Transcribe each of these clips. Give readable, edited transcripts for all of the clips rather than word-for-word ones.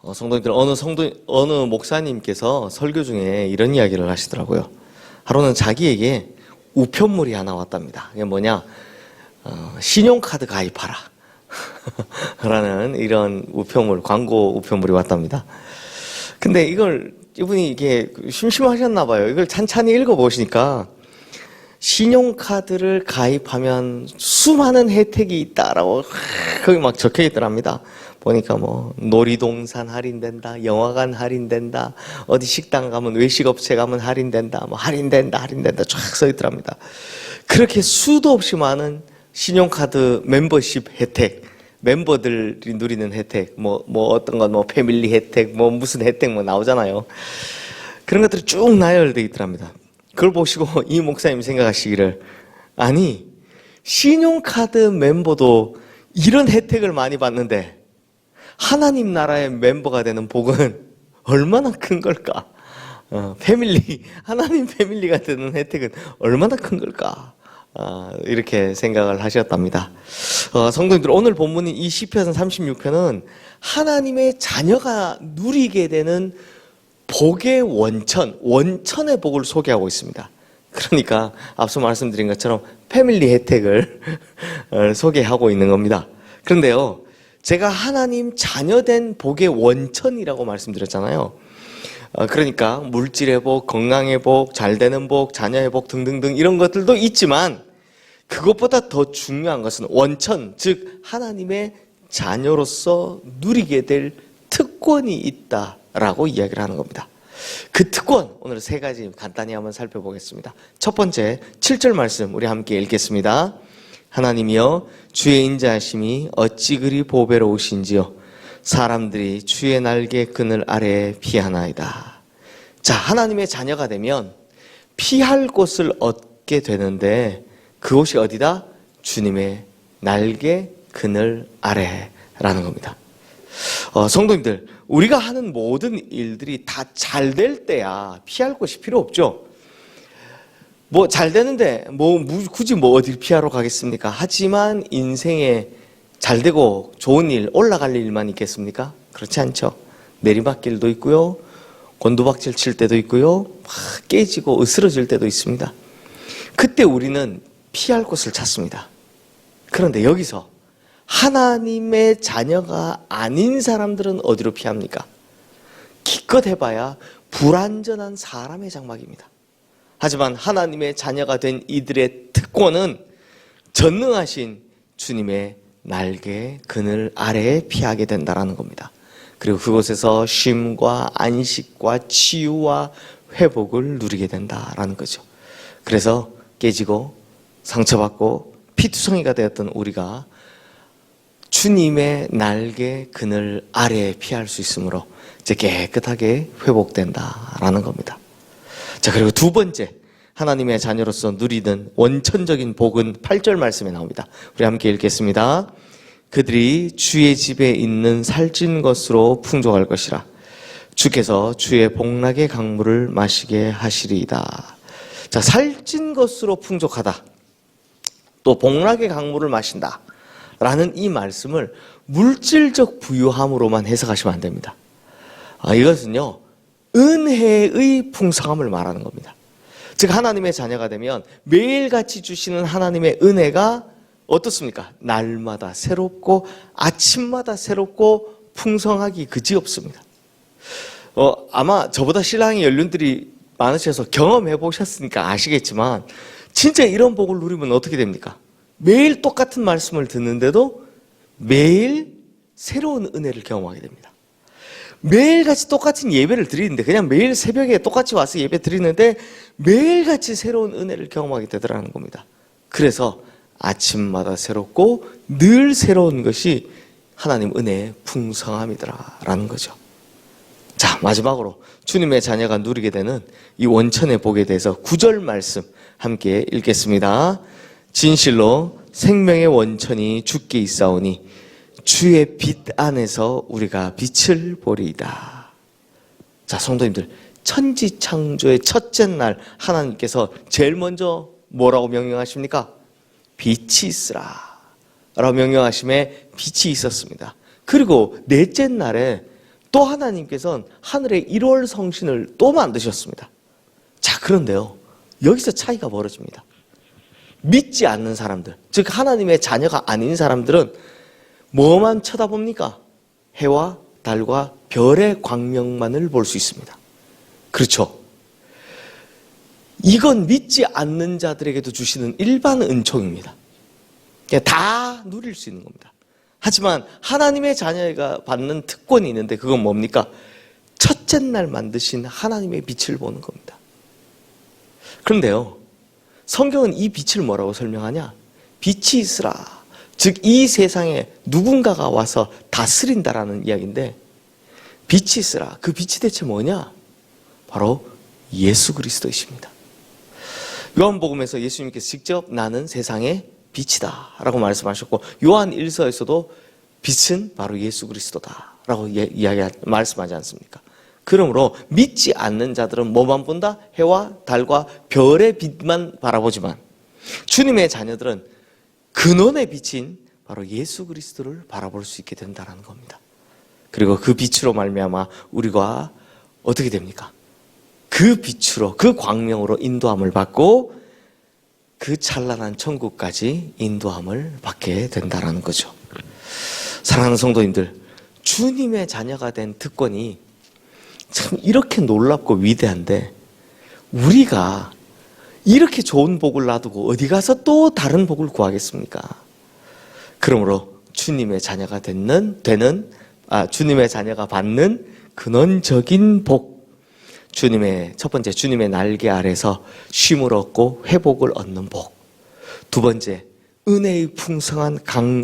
성도님들, 어느 목사님께서 설교 중에 이런 이야기를 하시더라고요. 하루는 자기에게 우편물이 하나 왔답니다. 이게 뭐냐? 신용카드 가입하라. 라는 이런 우편물, 광고 우편물이 왔답니다. 근데 이분이 이게 심심하셨나 봐요. 이걸 찬찬히 읽어보시니까 신용카드를 가입하면 수많은 혜택이 있다라고 거기 막 적혀 있더랍니다. 보니까 뭐 놀이동산 할인된다, 영화관 할인된다, 어디 식당 가면 외식업체 가면 할인된다, 뭐 할인된다 쫙 써 있더랍니다. 그렇게 수도 없이 많은 신용카드 멤버십 혜택, 멤버들이 누리는 혜택, 뭐 어떤 건 뭐 패밀리 혜택, 뭐 무슨 혜택 뭐 나오잖아요. 그런 것들이 쭉 나열되어 있더랍니다. 그걸 보시고 이 목사님이 생각하시기를, 아니 신용카드 멤버도 이런 혜택을 많이 받는데 하나님 나라의 멤버가 되는 복은 얼마나 큰 걸까? 하나님 패밀리가 되는 혜택은 얼마나 큰 걸까? 이렇게 생각을 하셨답니다. 성도님들, 오늘 본문인 이 시편 36편은 하나님의 자녀가 누리게 되는 복의 원천의 복을 소개하고 있습니다. 그러니까 앞서 말씀드린 것처럼 패밀리 혜택을 소개하고 있는 겁니다. 그런데요, 제가 하나님 자녀된 복의 원천이라고 말씀드렸잖아요. 그러니까 물질의 복, 건강의 복, 잘되는 복, 자녀의 복 등등등 이런 것들도 있지만 그것보다 더 중요한 것은 원천, 즉 하나님의 자녀로서 누리게 될 특권이 있다라고 이야기를 하는 겁니다. 그 특권, 오늘 세 가지 간단히 한번 살펴보겠습니다. 첫 번째, 7절 말씀 우리 함께 읽겠습니다. 하나님이여, 주의 인자하심이 어찌 그리 보배로우신지요. 사람들이 주의 날개 그늘 아래에 피하나이다. 자, 하나님의 자녀가 되면 피할 곳을 얻게 되는데 그곳이 어디다? 주님의 날개 그늘 아래라는 겁니다. 성도님들, 우리가 하는 모든 일들이 다 잘 될 때야 피할 곳이 필요 없죠. 뭐 잘 되는데 굳이 어디를 피하러 가겠습니까? 하지만 인생에 잘 되고 좋은 일, 올라갈 일만 있겠습니까? 그렇지 않죠. 내리막길도 있고요, 곤두박질 칠 때도 있고요, 막 깨지고 으스러질 때도 있습니다. 그때 우리는 피할 곳을 찾습니다. 그런데 여기서 하나님의 자녀가 아닌 사람들은 어디로 피합니까? 기껏 해봐야 불완전한 사람의 장막입니다. 하지만 하나님의 자녀가 된 이들의 특권은 전능하신 주님의 날개 그늘 아래에 피하게 된다는 겁니다. 그리고 그곳에서 쉼과 안식과 치유와 회복을 누리게 된다는 거죠. 그래서 깨지고 상처받고 피투성이가 되었던 우리가 주님의 날개 그늘 아래에 피할 수 있으므로 이제 깨끗하게 회복된다라는 겁니다. 자, 그리고 두 번째, 하나님의 자녀로서 누리는 원천적인 복은 8절 말씀에 나옵니다. 우리 함께 읽겠습니다. 그들이 주의 집에 있는 살찐 것으로 풍족할 것이라. 주께서 주의 복락의 강물을 마시게 하시리이다. 자, 살찐 것으로 풍족하다, 또 복락의 강물을 마신다 라는 이 말씀을 물질적 부유함으로만 해석하시면 안 됩니다. 이것은요, 은혜의 풍성함을 말하는 겁니다. 즉 하나님의 자녀가 되면 매일같이 주시는 하나님의 은혜가 어떻습니까? 날마다 새롭고 아침마다 새롭고 풍성하기 그지없습니다. 아마 저보다 신랑의 연륜들이 많으셔서 경험해 보셨으니까 아시겠지만 진짜 이런 복을 누리면 어떻게 됩니까? 매일 똑같은 말씀을 듣는데도 매일 새로운 은혜를 경험하게 됩니다. 매일같이 똑같은 예배를 드리는데, 그냥 매일 새벽에 똑같이 와서 예배 드리는데 매일같이 새로운 은혜를 경험하게 되더라는 겁니다. 그래서 아침마다 새롭고 늘 새로운 것이 하나님 은혜의 풍성함이더라라는 거죠. 자, 마지막으로 주님의 자녀가 누리게 되는 이 원천의 복에 대해서 9절 말씀 함께 읽겠습니다. 진실로 생명의 원천이 주께 있사오니 주의 빛 안에서 우리가 빛을 보리이다. 자, 성도님들, 천지창조의 첫째 날 하나님께서 제일 먼저 뭐라고 명령하십니까? 빛이 있으라 라고 명령하심에 빛이 있었습니다. 그리고 넷째 날에 또 하나님께서는 하늘의 1월 성신을 또 만드셨습니다. 자, 그런데요, 여기서 차이가 벌어집니다. 믿지 않는 사람들, 즉 하나님의 자녀가 아닌 사람들은 뭐만 쳐다봅니까? 해와 달과 별의 광명만을 볼 수 있습니다. 그렇죠? 이건 믿지 않는 자들에게도 주시는 일반 은총입니다. 다 누릴 수 있는 겁니다. 하지만 하나님의 자녀가 받는 특권이 있는데 그건 뭡니까? 첫째 날 만드신 하나님의 빛을 보는 겁니다. 그런데요, 성경은 이 빛을 뭐라고 설명하냐? 빛이 있으라. 즉 이 세상에 누군가가 와서 다스린다라는 이야기인데, 빛이 있으라. 그 빛이 대체 뭐냐? 바로 예수 그리스도이십니다. 요한복음에서 예수님께서 직접 나는 세상의 빛이다 라고 말씀하셨고, 요한 1서에서도 빛은 바로 예수 그리스도다 라고 말씀하지 않습니까? 그러므로 믿지 않는 자들은 뭐만 본다? 해와 달과 별의 빛만 바라보지만, 주님의 자녀들은 근원의 빛인 바로 예수 그리스도를 바라볼 수 있게 된다는 겁니다. 그리고 그 빛으로 말미암아 우리가 어떻게 됩니까? 그 빛으로, 그 광명으로 인도함을 받고 그 찬란한 천국까지 인도함을 받게 된다는 거죠. 사랑하는 성도님들, 주님의 자녀가 된 특권이 참 이렇게 놀랍고 위대한데, 우리가 이렇게 좋은 복을 놔두고 어디 가서 또 다른 복을 구하겠습니까? 그러므로 주님의 자녀가 주님의 자녀가 받는 근원적인 복, 첫 번째, 주님의 날개 아래서 쉼을 얻고 회복을 얻는 복. 두 번째, 은혜의 풍성한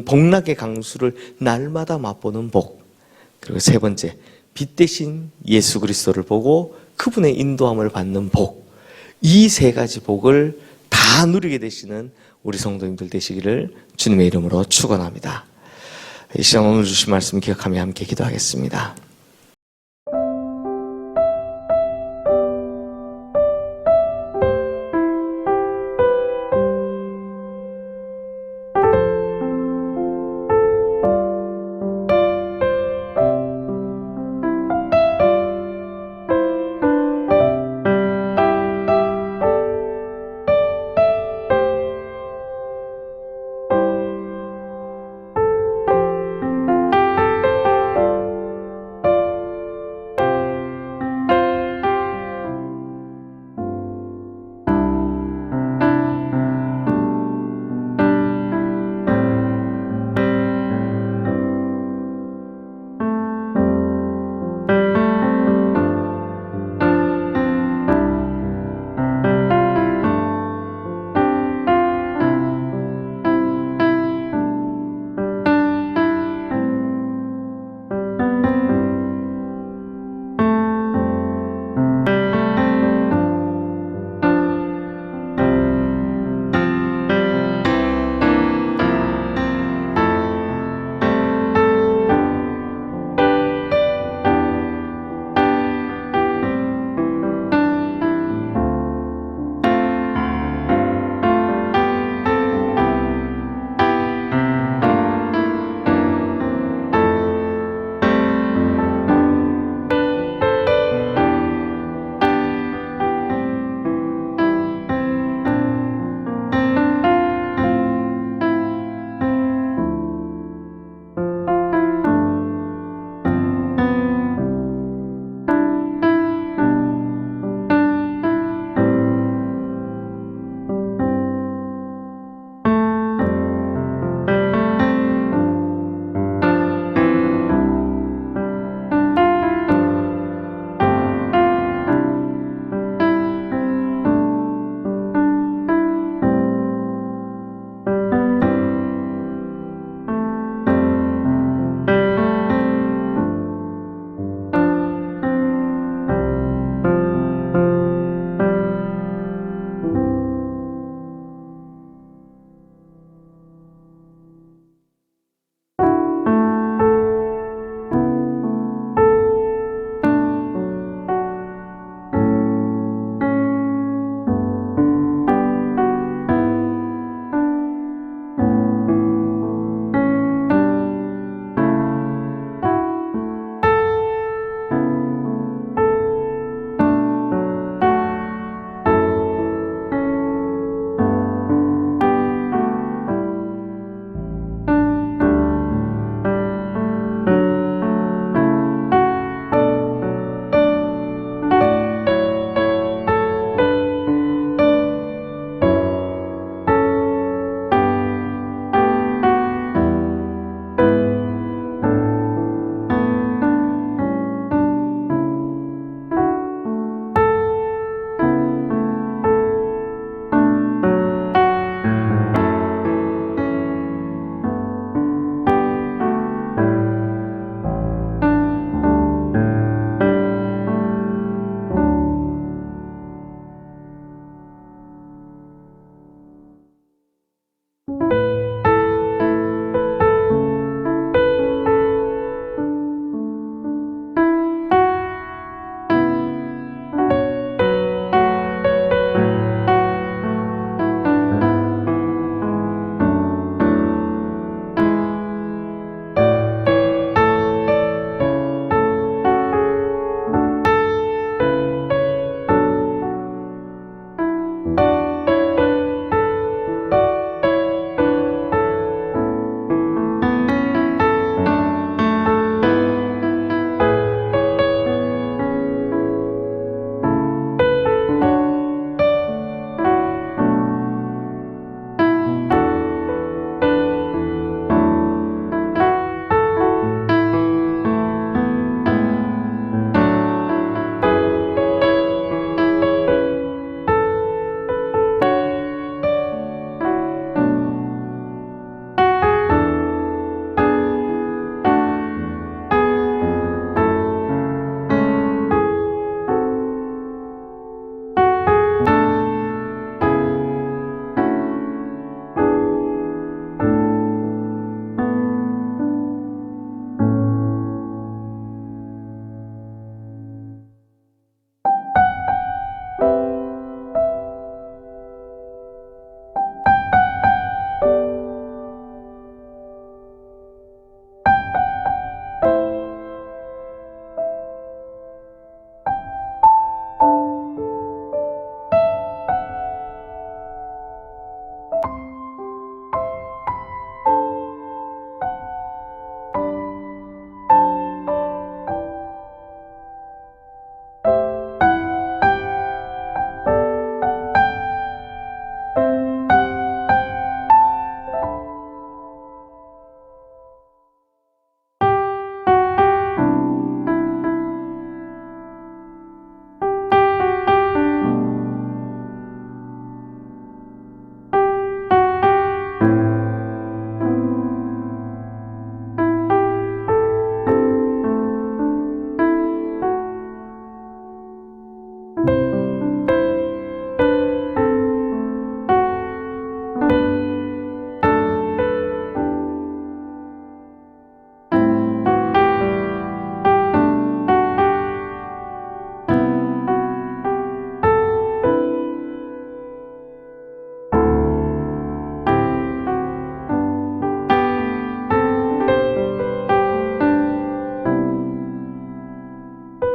복락의 강수를 날마다 맛보는 복. 그리고 세 번째, 빛 대신 예수 그리스도를 보고 그분의 인도함을 받는 복. 이 세 가지 복을 다 누리게 되시는 우리 성도님들 되시기를 주님의 이름으로 축원합니다. 이 시간 오늘 주신 말씀 기억하며 함께 기도하겠습니다.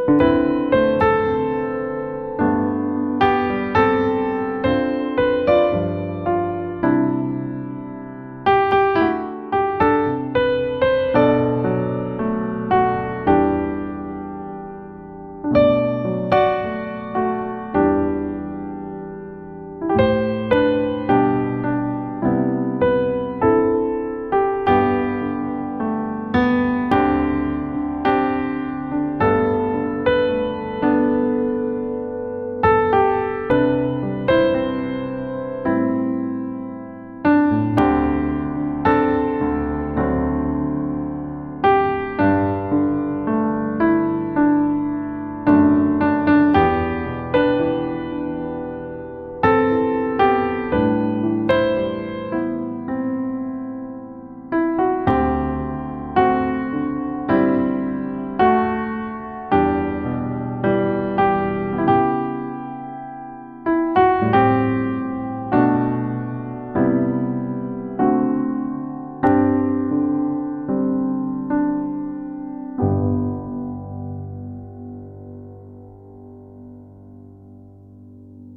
네.